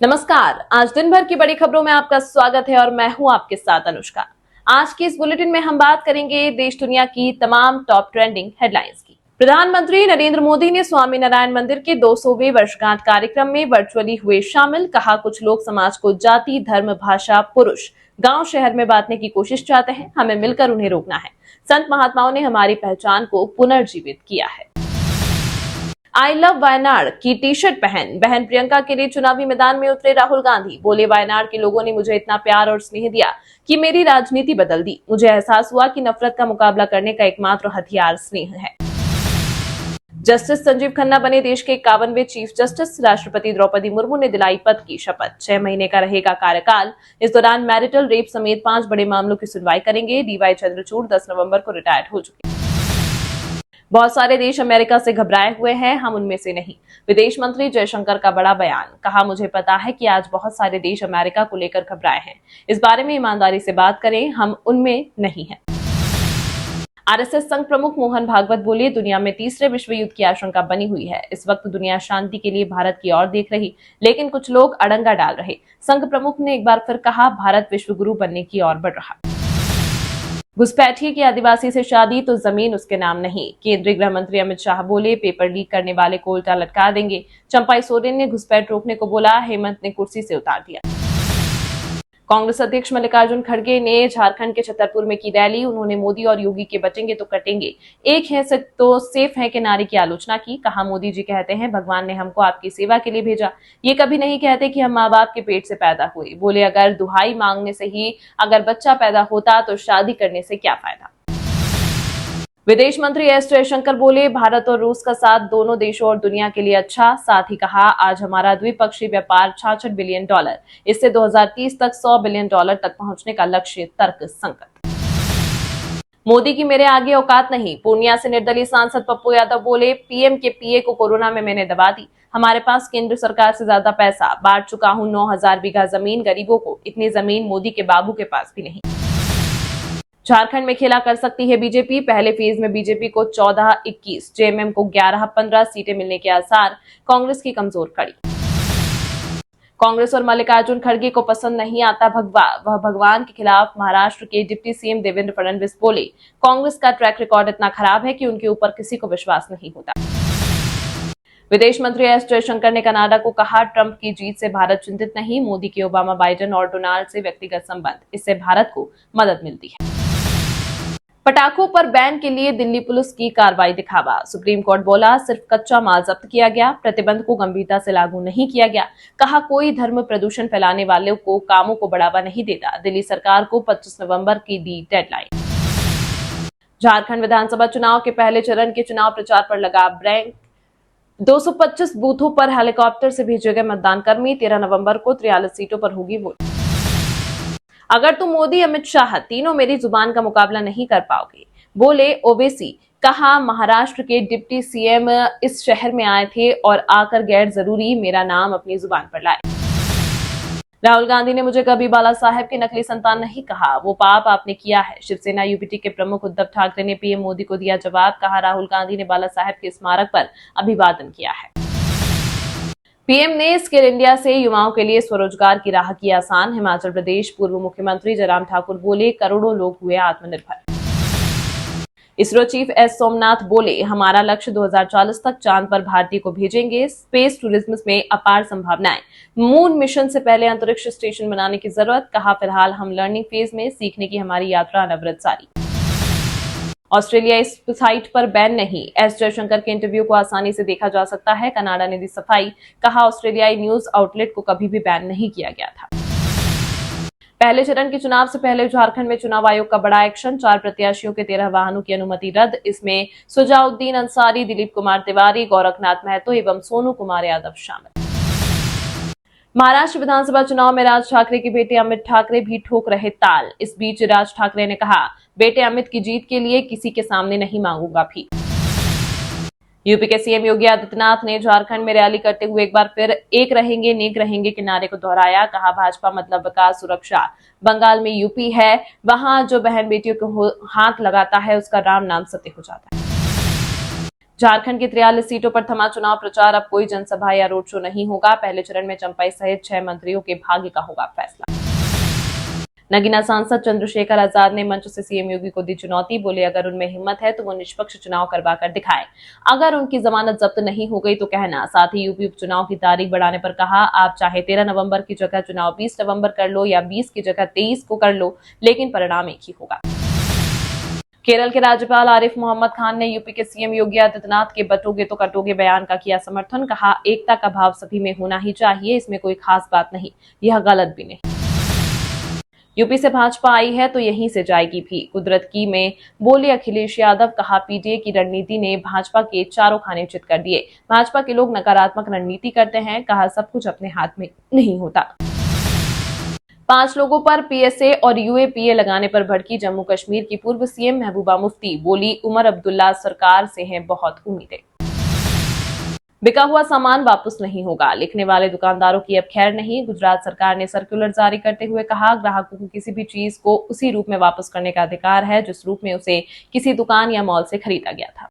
नमस्कार। आज दिन भर की बड़ी खबरों में आपका स्वागत है और मैं हूं आपके साथ अनुष्का। आज की इस बुलेटिन में हम बात करेंगे देश दुनिया की तमाम टॉप ट्रेंडिंग हेडलाइंस की। प्रधानमंत्री नरेंद्र मोदी ने स्वामी नारायण मंदिर के 200वें वर्षगांठ कार्यक्रम में वर्चुअली हुए शामिल। कहा, कुछ लोग समाज को जाति, धर्म, भाषा, पुरुष, गांव, शहर में बांटने की कोशिश चाहते हैं। हमें मिलकर उन्हें रोकना है। संत महात्माओं ने हमारी पहचान को पुनर्जीवित किया है। आई लव वायनाड की टी शर्ट पहन बहन प्रियंका के लिए चुनावी मैदान में उतरे राहुल गांधी। बोले, वायनाड के लोगों ने मुझे इतना प्यार और स्नेह दिया कि मेरी राजनीति बदल दी। मुझे एहसास हुआ कि नफरत का मुकाबला करने का एकमात्र हथियार स्नेह है। जस्टिस संजीव खन्ना बने देश के 51वें चीफ जस्टिस। राष्ट्रपति द्रौपदी मुर्मू ने दिलाई पद की शपथ। 6 महीने का रहेगा कार्यकाल। इस दौरान मैरिटल रेप समेत 5 बड़े मामलों की सुनवाई करेंगे। डीवाई चंद्रचूड़ 10 नवंबर को रिटायर्ड हो चुके। बहुत सारे देश अमेरिका से घबराए हुए हैं, हम उनमें से नहीं। विदेश मंत्री जयशंकर का बड़ा बयान। कहा, मुझे पता है कि आज बहुत सारे देश अमेरिका को लेकर घबराए हैं। इस बारे में ईमानदारी से बात करें, हम उनमें नहीं हैं। आरएसएस संघ प्रमुख मोहन भागवत बोले, दुनिया में तीसरे विश्व युद्ध की आशंका बनी हुई है। इस वक्त दुनिया शांति के लिए भारत की ओर देख रही, लेकिन कुछ लोग अड़ंगा डाल रहे। संघ प्रमुख ने एक बार फिर कहा, भारत विश्व गुरु बनने की ओर बढ़ रहा। घुसपैठिए की आदिवासी से शादी तो जमीन उसके नाम नहीं। केंद्रीय गृह मंत्री अमित शाह बोले, पेपर लीक करने वाले को उल्टा लटका देंगे। चंपाई सोरेन ने घुसपैठ रोकने को बोला, हेमंत ने कुर्सी से उतार दिया। कांग्रेस अध्यक्ष मल्लिकार्जुन खड़गे ने झारखंड के छतरपुर में की रैली। उन्होंने मोदी और योगी के बचेंगे तो कटेंगे, एक है तो सेफ है के नारे की आलोचना की। कहा, मोदी जी कहते हैं भगवान ने हमको आपकी सेवा के लिए भेजा, ये कभी नहीं कहते कि हम माँ बाप के पेट से पैदा हुए। बोले, अगर दुहाई मांगने से ही अगर बच्चा पैदा होता तो शादी करने से क्या फायदा। विदेश मंत्री एस जयशंकर बोले, भारत और रूस का साथ दोनों देशों और दुनिया के लिए अच्छा। साथ ही कहा, आज हमारा द्विपक्षीय व्यापार $66 बिलियन, इससे 2030 तक $100 बिलियन तक पहुंचने का लक्ष्य। तर्क संकट। मोदी की मेरे आगे औकात नहीं। पूर्णिया से निर्दलीय सांसद पप्पू यादव बोले, पीएम के पीए को कोरोना में मैंने दबा दी। हमारे पास केंद्र सरकार से ज्यादा पैसा, बांट चुका हूं 9000 बीघा जमीन गरीबों को। इतनी जमीन मोदी के बाबू के पास भी नहीं। झारखंड में खेला कर सकती है बीजेपी। पहले फेज में बीजेपी को 14-21, जेएमएम को 11-15 सीटें मिलने के आसार। कांग्रेस की कमजोर कड़ी। कांग्रेस और मल्लिकार्जुन खड़गे को पसंद नहीं आता भगवा। वह भगवान के खिलाफ महाराष्ट्र के डिप्टी सीएम देवेंद्र फडणवीस बोले, कांग्रेस का ट्रैक रिकॉर्ड इतना खराब है कि उनके ऊपर किसी को विश्वास नहीं होता। विदेश मंत्री एस जयशंकर ने कनाडा को कहा, ट्रंप की जीत से भारत चिंतित नहीं। मोदी के ओबामा, बाइडेन और डोनाल्ड से व्यक्तिगत संबंध, इससे भारत को मदद मिलती है। पटाखों पर बैन के लिए दिल्ली पुलिस की कार्रवाई दिखावा। सुप्रीम कोर्ट बोला, सिर्फ कच्चा माल जब्त किया गया, प्रतिबंध को गंभीरता से लागू नहीं किया गया। कहा, कोई धर्म प्रदूषण फैलाने वालों को कामों को बढ़ावा नहीं देता। दिल्ली सरकार को 25 नवंबर की दी डेडलाइन। झारखंड विधानसभा चुनाव के पहले चरण के चुनाव प्रचार पर लगा ब्रेक। 225 बूथों पर हेलीकॉप्टर से भेजे गए मतदान कर्मी। 13 नवंबर को 43 सीटों पर होगी वोट। अगर तुम मोदी, अमित शाह तीनों मेरी जुबान का मुकाबला नहीं कर पाओगे, बोले ओवैसी। कहा, महाराष्ट्र के डिप्टी सीएम इस शहर में आए थे और आकर गैर जरूरी मेरा नाम अपनी जुबान पर लाए। राहुल गांधी ने मुझे कभी बाला साहेब की नकली संतान नहीं कहा, वो पाप आपने किया है। शिवसेना यूपीटी के प्रमुख उद्धव ठाकरे ने पीएम मोदी को दिया जवाब। कहा, राहुल गांधी ने बाला साहेब के स्मारक पर अभिवादन किया है। पीएम ने स्किल इंडिया से युवाओं के लिए स्वरोजगार की राह की आसान। हिमाचल प्रदेश पूर्व मुख्यमंत्री जयराम ठाकुर बोले, करोड़ों लोग हुए आत्मनिर्भर। इसरो चीफ एस सोमनाथ बोले, हमारा लक्ष्य 2040 तक चांद पर भारतीय को भेजेंगे। स्पेस टूरिज्म में अपार संभावनाएं। मून मिशन से पहले अंतरिक्ष स्टेशन बनाने की जरूरत। कहा, फिलहाल हम लर्निंग फेज में, सीखने की हमारी यात्रा अनवरत जारी। ऑस्ट्रेलिया इस साइट पर बैन नहीं। एस जयशंकर के इंटरव्यू को आसानी से देखा जा सकता है। कनाडा ने दी सफाई। कहा, ऑस्ट्रेलियाई न्यूज आउटलेट को कभी भी बैन नहीं किया गया था। पहले चरण के चुनाव से पहले झारखंड में चुनाव आयोग का बड़ा एक्शन। 4 प्रत्याशियों के 13 वाहनों की अनुमति रद्द। इसमें सुजाउद्दीन अंसारी, दिलीप कुमार तिवारी, गोरखनाथ महतो एवं सोनू कुमार यादव शामिल। महाराष्ट्र विधानसभा चुनाव में राज ठाकरे के बेटे अमित ठाकरे भी ठोक रहे ताल। इस बीच राज ठाकरे ने कहा, बेटे अमित की जीत के लिए किसी के सामने नहीं मांगूंगा भी। यूपी के सीएम योगी आदित्यनाथ ने झारखंड में रैली करते हुए एक बार फिर एक रहेंगे नेक रहेंगे के नारे को दोहराया। कहा, भाजपा मतलब विकास, सुरक्षा। बंगाल में यूपी है, वहां जो बहन बेटियों को हाथ लगाता है उसका राम नाम सत्य हो जाता है। झारखंड की 43 सीटों पर थमा चुनाव प्रचार, अब कोई जनसभा या रोड शो नहीं होगा। पहले चरण में चंपाई सहित 6 मंत्रियों के भाग्य का होगा फैसला। नगीना सांसद चंद्रशेखर आजाद ने मंच से सीएम योगी को दी चुनौती, बोले अगर उनमें हिम्मत है तो वो निष्पक्ष चुनाव करवा कर दिखाएं। अगर उनकी जमानत जब्त नहीं हो गई तो कहना। साथ ही यूपी उपचुनाव की तारीख बढ़ाने पर कहा, आप चाहे 13 नवंबर की जगह चुनाव 20 नवंबर कर लो या 20 की जगह 23 को कर लो, लेकिन परिणाम एक ही होगा। केरल के राज्यपाल आरिफ मोहम्मद खान ने यूपी के सीएम योगी आदित्यनाथ के बटोगे तो कटोगे बयान का किया समर्थन। कहा, एकता का भाव सभी में होना ही चाहिए, इसमें कोई खास बात नहीं, यह गलत भी नहीं। यूपी से भाजपा आई है तो यहीं से जाएगी भी, कुदरत की में बोले अखिलेश यादव। कहा, पीडीए की रणनीति ने भाजपा के चारों खाने चित कर दिए। भाजपा के लोग नकारात्मक रणनीति करते हैं। कहा, सब कुछ अपने हाथ में नहीं होता। 5 लोगों पर पीएसए और यूएपीए लगाने पर भड़की जम्मू कश्मीर की पूर्व सीएम महबूबा मुफ्ती, बोली उमर अब्दुल्ला सरकार से हैं बहुत उम्मीदें। बिका हुआ सामान वापस नहीं होगा, लिखने वाले दुकानदारों की अब खैर नहीं। गुजरात सरकार ने सर्कुलर जारी करते हुए कहा, ग्राहकों को किसी भी चीज को उसी रूप में वापस करने का अधिकार है जिस रूप में उसे किसी दुकान या मॉल से खरीदा गया था।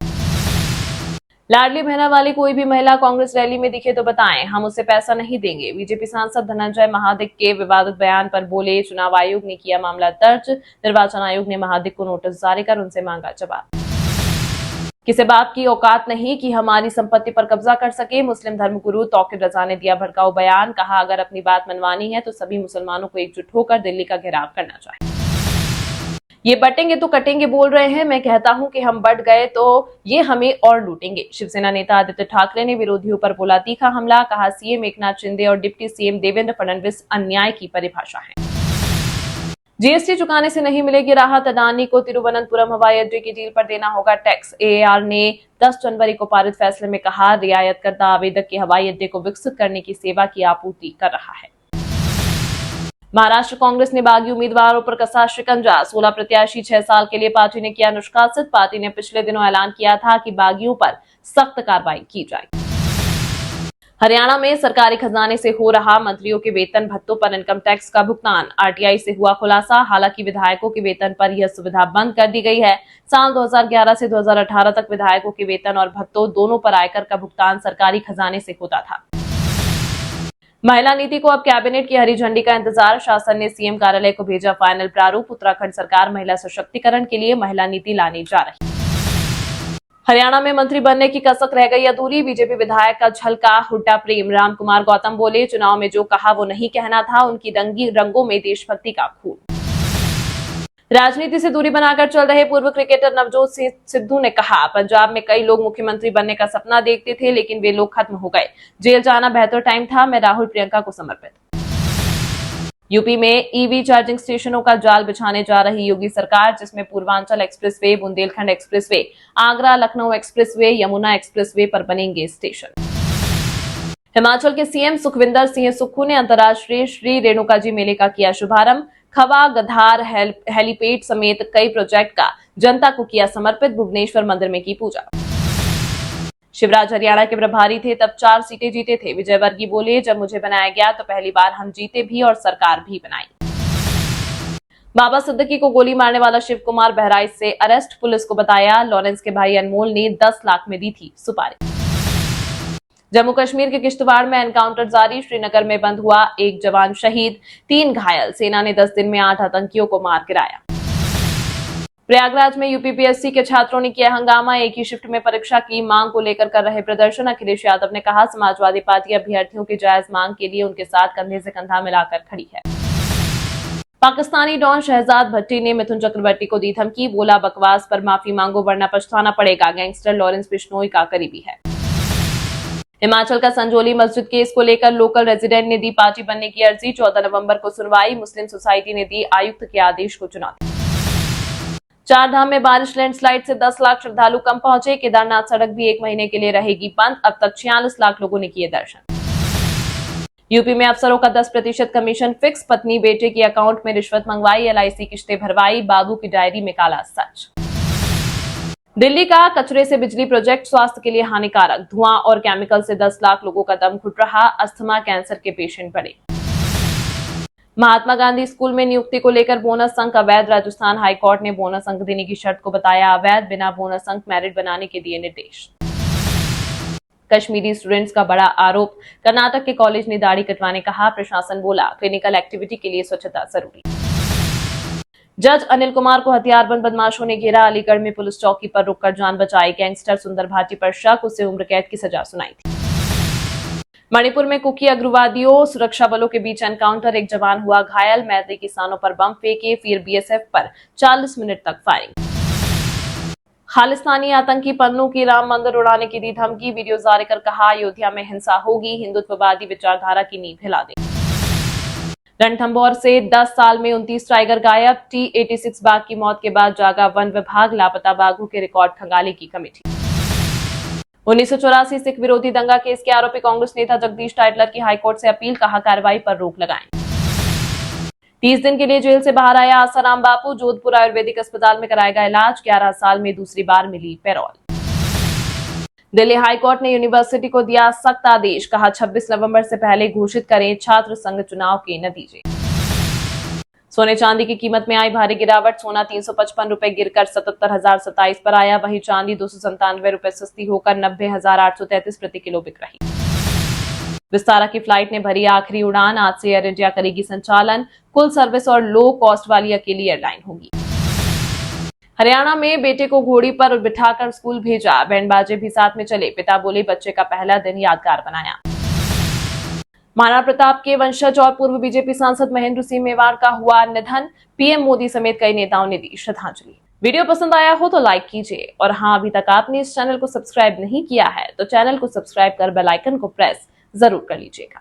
लाडली बहना वाली कोई भी महिला कांग्रेस रैली में दिखे तो बताएं, हम उसे पैसा नहीं देंगे। बीजेपी सांसद धनंजय महादिक के विवादित बयान पर बोले, चुनाव आयोग ने किया मामला दर्ज। निर्वाचन आयोग ने महादिक को नोटिस जारी कर उनसे मांगा जवाब। किसी बाप की औकात नहीं कि हमारी संपत्ति पर कब्जा कर सके। मुस्लिम धर्मगुरु तौकीर रजा ने दिया भड़काऊ बयान। कहा, अगर अपनी बात मनवानी है तो सभी मुसलमानों को एकजुट होकर दिल्ली का घेराव करना चाहिए। ये बटेंगे तो कटेंगे बोल रहे हैं, मैं कहता हूं कि हम बट गए तो ये हमें और लूटेंगे। शिवसेना नेता आदित्य ठाकरे ने विरोधियों पर बोला तीखा हमला। कहा, सीएम एकनाथ शिंदे और डिप्टी सीएम देवेंद्र फडणवीस अन्याय की परिभाषा है। जीएसटी चुकाने से नहीं मिलेगी राहत, अडानी को तिरुवनंतपुरम हवाई अड्डे की डील पर देना होगा टैक्स। एएआर ने 10 जनवरी को पारित फैसले में कहा, रियायतकर्ता आवेदक के हवाई अड्डे को विकसित करने की सेवा की आपूर्ति कर रहा है। महाराष्ट्र कांग्रेस ने बागी उम्मीदवारों पर कसा शिकंजा। 16 प्रत्याशी 6 साल के लिए पार्टी ने किया निष्कासित। पार्टी ने पिछले दिनों ऐलान किया था कि बागियों पर सख्त कार्रवाई की जाएगी। हरियाणा में सरकारी खजाने से हो रहा मंत्रियों के वेतन भत्तों पर इनकम टैक्स का भुगतान। आरटीआई से हुआ खुलासा। हालांकि विधायकों के वेतन पर यह सुविधा बंद कर दी गई है। साल 2011 से 2018 तक विधायकों के वेतन और भत्तों दोनों पर आयकर का भुगतान सरकारी खजाने से होता था। महिला नीति को अब कैबिनेट की हरी झंडी का इंतजार। शासन ने सीएम कार्यालय को भेजा फाइनल प्रारूप। उत्तराखंड सरकार महिला सशक्तिकरण के लिए महिला नीति लाने जा रही है। हरियाणा में मंत्री बनने की कसक रह गई अधूरी। बीजेपी विधायक का झलका हुड्डा प्रेम। रामकुमार गौतम बोले, चुनाव में जो कहा वो नहीं कहना था, उनकी रंगों में देशभक्ति का खून। राजनीति से दूरी बनाकर चल रहे पूर्व क्रिकेटर नवजोत सिंह सिद्धू ने कहा, पंजाब में कई लोग मुख्यमंत्री बनने का सपना देखते थे लेकिन वे लोग खत्म हो गए। जेल जाना बेहतर टाइम था। मैं राहुल प्रियंका को समर्पित। यूपी में ईवी चार्जिंग स्टेशनों का जाल बिछाने जा रही योगी सरकार, जिसमें Purvanchal expressway, Bundelkhand expressway, Agra Lucknow expressway, Yamuna expressway पर बनेंगे स्टेशन। हिमाचल के सीएम सुखविंदर सिंह सुक्खू ने अंतर्राष्ट्रीय श्री रेणुका जी मेले का किया शुभारंभ। खवा गधार हेलीपैड समेत कई प्रोजेक्ट का जनता को किया समर्पित। भुवनेश्वर मंदिर में की पूजा। शिवराज हरियाणा के प्रभारी थे तब 4 सीटें जीते थे। विजयवर्गीय बोले, जब मुझे बनाया गया तो पहली बार हम जीते भी और सरकार भी बनाई। बाबा सिद्दीकी को गोली मारने वाला शिव कुमार बहराइच से अरेस्ट। पुलिस को बताया लॉरेंस के भाई अनमोल ने 10 लाख में दी थी सुपारी। जम्मू कश्मीर के किश्तवाड़ में एनकाउंटर जारी। श्रीनगर में बंद हुआ, 1 जवान शहीद, 3 घायल। सेना ने 10 दिन में 8 आतंकियों को मार गिराया। प्रयागराज में यूपीपीएससी के छात्रों ने किया हंगामा। एक ही शिफ्ट में परीक्षा की मांग को लेकर कर रहे प्रदर्शन। अखिलेश यादव ने कहा, समाजवादी पार्टी अभ्यर्थियों की जायज मांग के लिए उनके साथ कंधे से कंधा मिलाकर खड़ी है। पाकिस्तानी डॉन शहजाद भट्टी ने मिथुन चक्रवर्ती को दी धमकी। बोला, बकवास पर माफी मांगो वरना पछताना पड़ेगा। गैंगस्टर लॉरेंस बिश्नोई का करीबी है। हिमाचल का संजोली मस्जिद केस को लेकर लोकल रेजिडेंट ने दी पार्टी बनने की अर्जी। 14 नवंबर को सुनवाई। मुस्लिम सोसाइटी ने दी आयुक्त के आदेश को चुनौती। 4 धाम में बारिश, लैंडस्लाइड से 10 लाख श्रद्धालु कम पहुंचे। केदारनाथ सड़क भी 1 महीने के लिए रहेगी बंद। अब तक 46 लाख लोगों ने किए दर्शन। यूपी में अफसरों का 10% कमीशन फिक्स। पत्नी बेटे के अकाउंट में रिश्वत मंगवाई। एलआईसी किश्तें भरवाई। बाबू की डायरी में काला सच। दिल्ली का कचरे से बिजली प्रोजेक्ट स्वास्थ्य के लिए हानिकारक। धुआं और केमिकल से 10 लाख लोगों का दम घुट रहा। अस्थमा, कैंसर के पेशेंट बढ़े। महात्मा गांधी स्कूल में नियुक्ति को लेकर बोनस अंक अवैध। राजस्थान हाईकोर्ट ने बोनस अंक देने की शर्त को बताया अवैध। बिना बोनस अंक मेरिट बनाने के दिए निर्देश। कश्मीरी स्टूडेंट्स का बड़ा आरोप, कर्नाटक के कॉलेज ने दाढ़ी कटवाने कहा, प्रशासन बोला क्लिनिकल एक्टिविटी के लिए स्वच्छता जरूरी। जज अनिल कुमार को हथियारबंद बदमाशों ने घेरा, अलीगढ़ में पुलिस चौकी पर रुककर जान बचाई, गैंगस्टर सुंदर भाटी पर शक, उसे उम्र कैद की सजा सुनाई थी। मणिपुर में कुकी उग्रवादियों सुरक्षा बलों के बीच एनकाउंटर, एक जवान हुआ घायल, मैत्री किसानों पर बम फेंके, फिर बीएसएफ पर 40 मिनट तक फायरिंग। खालिस्तानी आतंकी पन्नू की राम मंदिर उड़ाने की दी धमकी, वीडियो जारी कर कहा अयोध्या में हिंसा होगी, हिंदुत्ववादी विचारधारा की नींव हिला देंगे। रणथंभौर से 10 साल में 29 टाइगर गायब, T86 बाघ की मौत के बाद जागा वन विभाग, लापता बाघों के रिकॉर्ड खंगाली की कमेटी। 1984 सिख विरोधी दंगा केस के आरोपी कांग्रेस नेता जगदीश टाइटलर की हाईकोर्ट से अपील, कहा कार्रवाई पर रोक लगाएं। 30 दिन के लिए जेल से बाहर आया आसाराम बापू, जोधपुर आयुर्वेदिक अस्पताल में कराएगा इलाज, 11 साल में दूसरी बार मिली पैरोल। दिल्ली हाईकोर्ट ने यूनिवर्सिटी को दिया सख्त आदेश, कहा 26 नवंबर से पहले घोषित करें छात्र संघ चुनाव के नतीजे। सोने चांदी की कीमत में आई भारी गिरावट, सोना 355 रुपए गिरकर 77,027 पर आया, वहीं चांदी 297 रुपए सस्ती होकर 90,833 प्रति किलो बिक रही। विस्तारा की फ्लाइट ने भरी आखिरी उड़ान, आज से एयर इंडिया करेगी संचालन, कुल सर्विस और लो कॉस्ट वाली अकेली एयरलाइन होगी। हरियाणा में बेटे को घोड़ी पर बिठाकर स्कूल भेजा, बैंड बाजे भी साथ में चले, पिता बोले बच्चे का पहला दिन यादगार बनाया। महाराणा प्रताप के वंशज और पूर्व बीजेपी सांसद महेंद्र सिंह मेवाड़ का हुआ निधन, पीएम मोदी समेत कई नेताओं ने दी श्रद्धांजलि। वीडियो पसंद आया हो तो लाइक कीजिए, और हाँ, अभी तक आपने इस चैनल को सब्सक्राइब नहीं किया है तो चैनल को सब्सक्राइब कर बेल आइकन को प्रेस जरूर कर लीजिएगा।